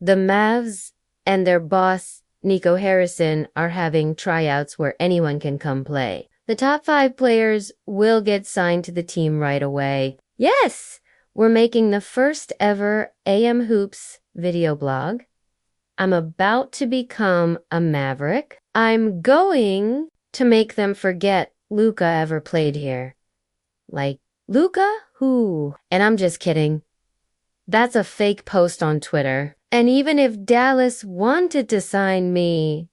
The Mavs and their boss, Nico Harrison, are having tryouts where anyone can come play. The top 5 players will get signed to the team right away. Yes! We're making the first ever AM Hoops video blog. I'm about to become a Maverick. I'm going to make them forget Luka ever played here. Like, Luka? Who? And I'm just kidding. That's a fake post on Twitter. And even if Dallas wanted to sign me,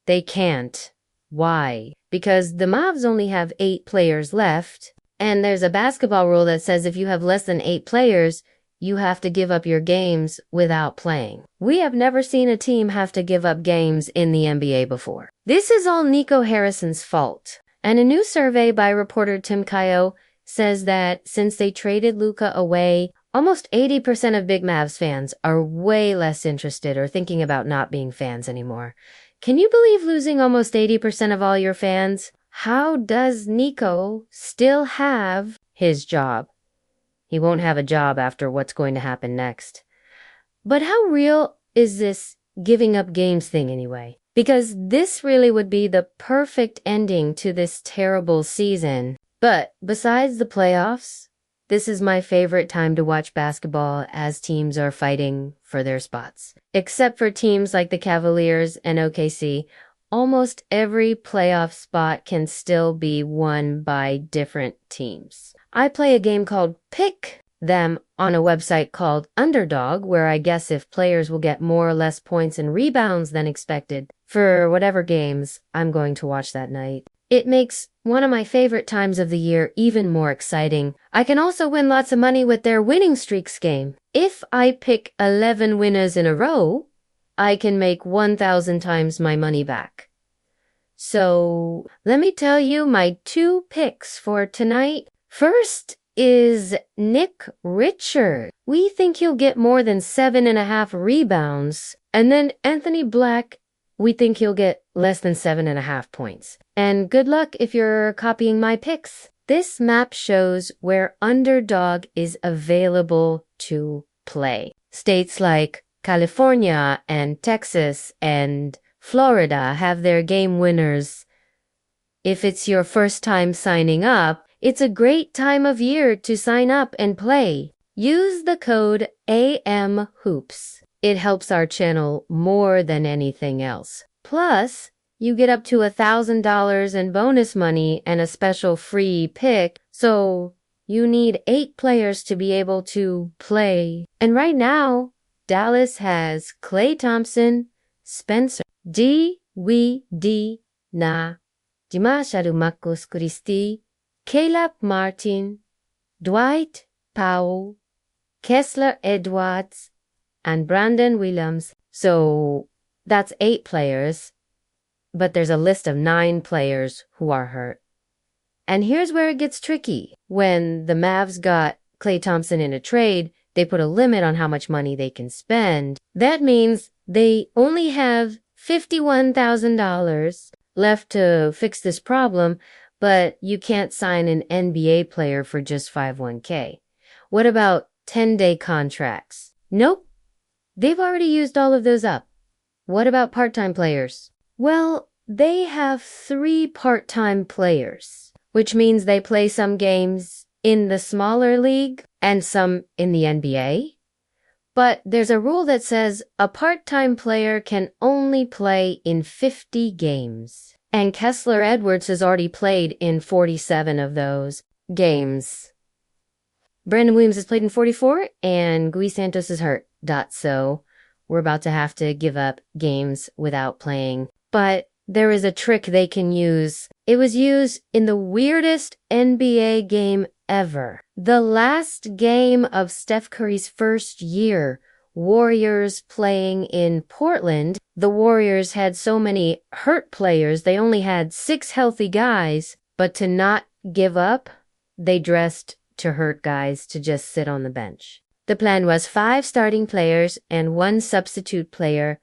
they can't. Why? Because the Mavs only have 8 players left, and there's a basketball rule that says if you have less than 8 players, you have to give up your games without playing. We have never seen a team have to give up games in the NBA before. This is all Nico Harrison's fault. And a new survey by reporter Tim Caio says that since they traded Luka away, almost 80% of Big Mavs fans are way less interested or thinking about not being fans anymore. Can you believe losing almost 80% of all your fans? How does Nico still have his job? He won't have a job after what's going to happen next. But how real is this giving up games thing anyway? Because this really would be the perfect ending to this terrible season. But besides the playoffs, this is my favorite time to watch basketball as teams are fighting for their spots. Except for teams like the Cavaliers and OKC, almost every playoff spot can still be won by different teams. I play a game called Pick Them on a website called Underdog, where I guess if players will get more or less points and rebounds than expected for whatever games I'm going to watch that night. It makes one of my favorite times of the year even more exciting. I can also win lots of money with their winning streaks game. If I pick 11 winners in a row, I can make 1,000 times my money back. So let me tell you my 2 picks for tonight. First is Nick Richard. We think he'll get more than 7.5 rebounds. And then Anthony Black, we think he'll get less than 7.5 points. And good luck if you're copying my picks. This map shows where Underdog is available to play. States like California and Texas and Florida have their game winners. If it's your first time signing up, it's a great time of year to sign up and play. Use the code AMHOOPS. It helps our channel more than anything else. Plus, you get up to $1,000 in bonus money and a special free pick, so you need 8 players to be able to play. And right now, Dallas has Klay Thompson, Spencer, D.W.D. Na, Dimasharu Marcus Christie, Caleb Martin, Dwight Powell, Kessler Edwards, and Brandon Williams. So that's 8 players, but there's a list of 9 players who are hurt. And here's where it gets tricky. When the Mavs got Klay Thompson in a trade, they put a limit on how much money they can spend. That means they only have $51,000 left to fix this problem, but you can't sign an NBA player for just $51K. What about 10-day contracts? Nope. They've already used all of those up. What about part-time players? Well, they have 3 part-time players, which means they play some games in the smaller league and some in the NBA. But there's a rule that says a part-time player can only play in 50 games. And Kessler Edwards has already played in 47 of those games. Brandon Williams has played in 44, and Gui Santos is hurt. So we're about to have to give up games without playing. But there is a trick they can use. It was used in the weirdest NBA game ever. The last game of Steph Curry's first year, Warriors playing in Portland. The Warriors had so many hurt players, they only had 6 healthy guys. But to not give up, they dressed to hurt guys to just sit on the bench. The plan was 5 starting players and 1 substitute player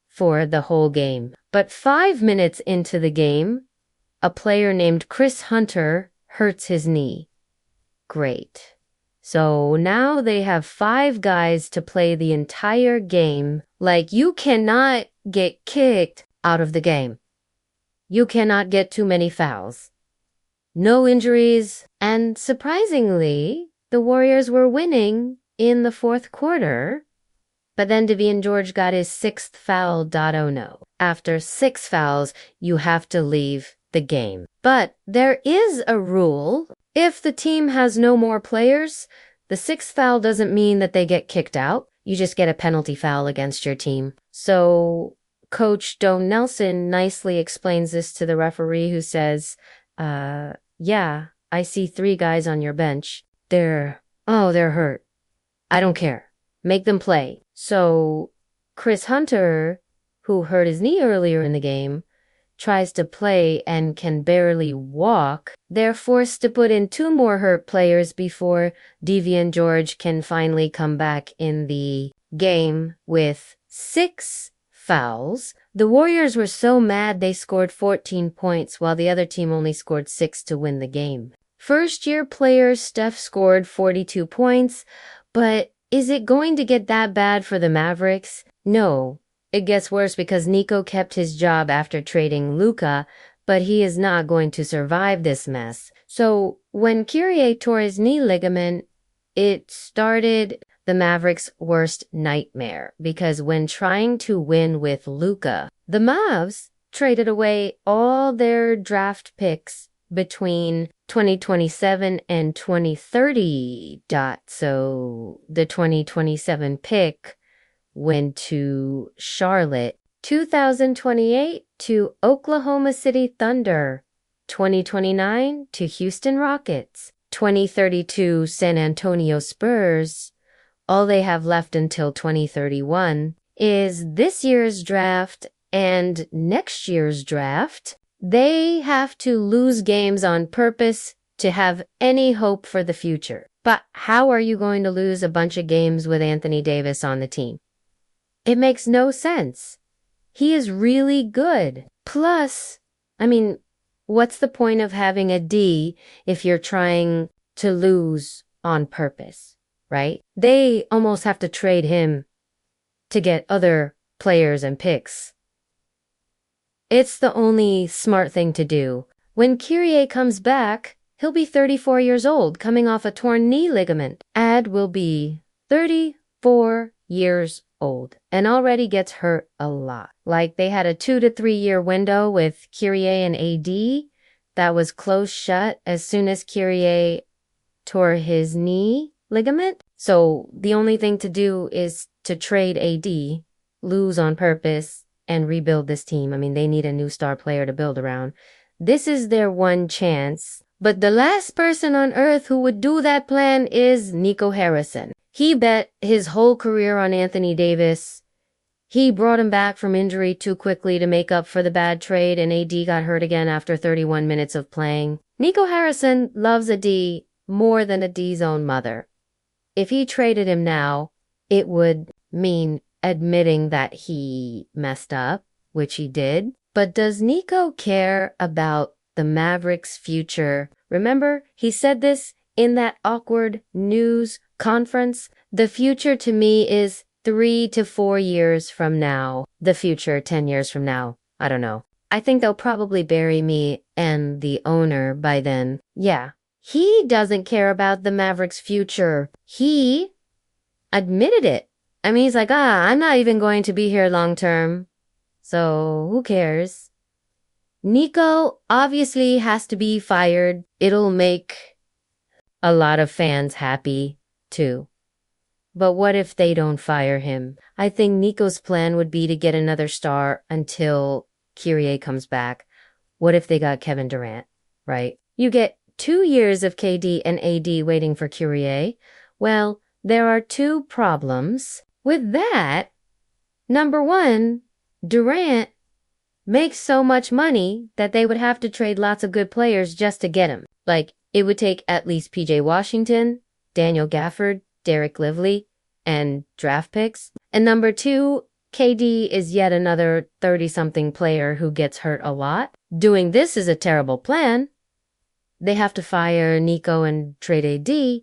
for the whole game. But 5 minutes into the game, a player named Chris Hunter hurts his knee. Great. So now they have 5 guys to play the entire game. Like, you cannot get kicked out of the game. You cannot get too many fouls. No injuries. And surprisingly, the Warriors were winning in the 4th quarter. But then Devian George got his 6th foul. Oh no. After 6 fouls, you have to leave the game. But there is a rule. If the team has no more players, the 6th foul doesn't mean that they get kicked out. You just get a penalty foul against your team. So Coach Don Nelson nicely explains this to the referee, who says, yeah, I see 3 guys on your bench. They're hurt. I don't care. Make them play. So Chris Hunter, who hurt his knee earlier in the game, tries to play and can barely walk. They're forced to put in 2 more hurt players before Devian George can finally come back in the game with 6 fouls. The Warriors were so mad they scored 14 points while the other team only scored 6 to win the game. First-year player Steph scored 42 points, but is it going to get that bad for the Mavericks? No. It gets worse because Nico kept his job after trading Luka, but he is not going to survive this mess. So when Kyrie tore his knee ligament, it started the Mavericks' worst nightmare, because when trying to win with Luka, the Mavs traded away all their draft picks between 2027 and 2030. So the 2027 pick went to Charlotte, 2028 to Oklahoma City Thunder, 2029 to Houston Rockets, 2032 San Antonio Spurs. All they have left until 2031 is this year's draft and next year's draft. They have to lose games on purpose to have any hope for the future. But how are you going to lose a bunch of games with Anthony Davis on the team? It makes no sense. He is really good. Plus, what's the point of having a D if you're trying to lose on purpose, right? They almost have to trade him to get other players and picks. It's the only smart thing to do. When Kyrie comes back, he'll be 34 years old, coming off a torn knee ligament. Ad will be 34 years old and already gets hurt a lot. Like, they had a 2 to 3 year window with Kyrie and AD that was closed shut as soon as Kyrie tore his knee ligament. So the only thing to do is to trade AD, lose on purpose, and rebuild this team. They need a new star player to build around. This is their one chance. But the last person on earth who would do that plan is Nico Harrison. He bet his whole career on Anthony Davis. He brought him back from injury too quickly to make up for the bad trade, and AD got hurt again after 31 minutes of playing. Nico Harrison loves a D more than a D's own mother. If he traded him now, it would mean admitting that he messed up, which he did. But does Nico care about the Mavericks' future? Remember, he said this in that awkward news conference. The future to me is 3 to 4 years from now. The future 10 years from now. I don't know. I think they'll probably bury me and the owner by then. Yeah. He doesn't care about the Mavericks' future. He admitted it. He's like, I'm not even going to be here long term. So who cares? Nico obviously has to be fired. It'll make a lot of fans happy too. But what if they don't fire him? I think Nico's plan would be to get another star until Kyrie comes back. What if they got Kevin Durant, right? You get 2 years of KD and AD waiting for Kyrie. Well, there are 2 problems with that. Number 1, Durant makes so much money that they would have to trade lots of good players just to get him. Like, it would take at least PJ Washington, Daniel Gafford, Derek Lively, and draft picks. And number 2, KD is yet another 30-something player who gets hurt a lot. Doing this is a terrible plan. They have to fire Nico and trade AD.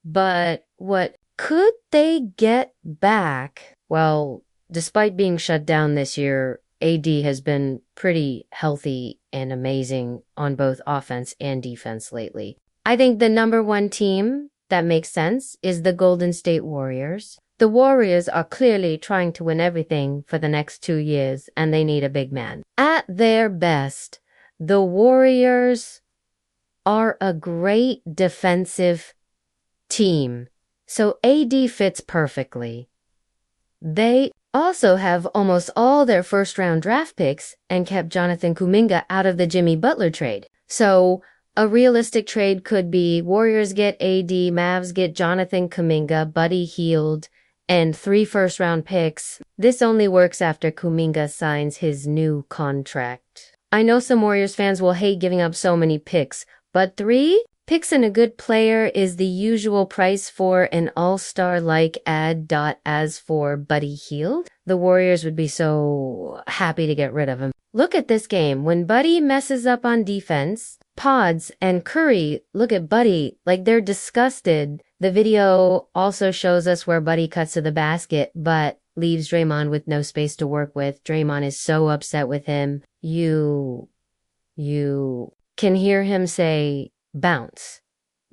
But what could they get back? Well, despite being shut down this year, AD has been pretty healthy and amazing on both offense and defense lately. I think the number one team that makes sense is the Golden State Warriors. The Warriors are clearly trying to win everything for the next 2 years, and they need a big man. At their best, the Warriors are a great defensive team, so AD fits perfectly. They also have almost all their first-round draft picks and kept Jonathan Kuminga out of the Jimmy Butler trade. So a realistic trade could be Warriors get AD, Mavs get Jonathan Kuminga, Buddy Hield, and 3 first-round picks. This only works after Kuminga signs his new contract. I know some Warriors fans will hate giving up so many picks, but 3 picks and a good player is the usual price for an all-star-like ad. As for Buddy Hield, the Warriors would be so happy to get rid of him. Look at this game. When Buddy messes up on defense, Pods and Curry look at Buddy like they're disgusted. The video also shows us where Buddy cuts to the basket, but leaves Draymond with no space to work with. Draymond is so upset with him. You can hear him say, bounce.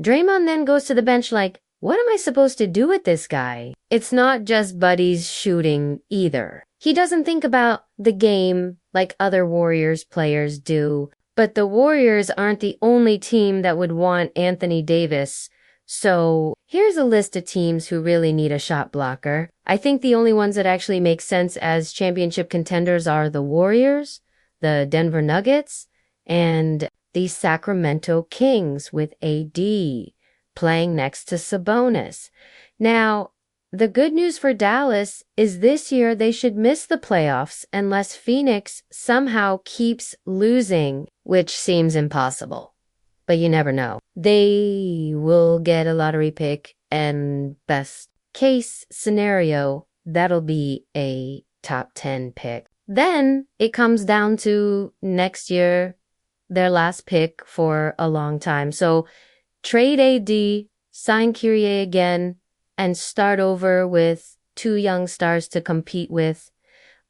Draymond then goes to the bench like, what am I supposed to do with this guy? It's not just Buddy's shooting either. He doesn't think about the game like other Warriors players do, but the Warriors aren't the only team that would want Anthony Davis. So here's a list of teams who really need a shot blocker. I think the only ones that actually make sense as championship contenders are the Warriors, the Denver Nuggets, and the Sacramento Kings with AD playing next to Sabonis. Now, the good news for Dallas is this year they should miss the playoffs unless Phoenix somehow keeps losing, which seems impossible. But you never know. They will get a lottery pick, and best case scenario, that'll be a top 10 pick. Then it comes down to next year, their last pick for a long time. So trade AD, sign Kyrie again, and start over with 2 young stars to compete with.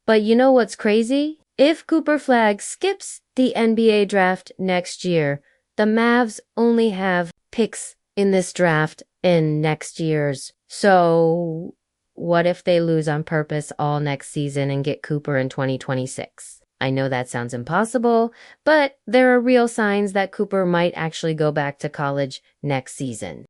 But you know what's crazy? If Cooper Flagg skips the NBA draft next year, the Mavs only have picks in this draft in next year's. So what if they lose on purpose all next season and get Cooper in 2026? I know that sounds impossible, but there are real signs that Cooper might actually go back to college next season.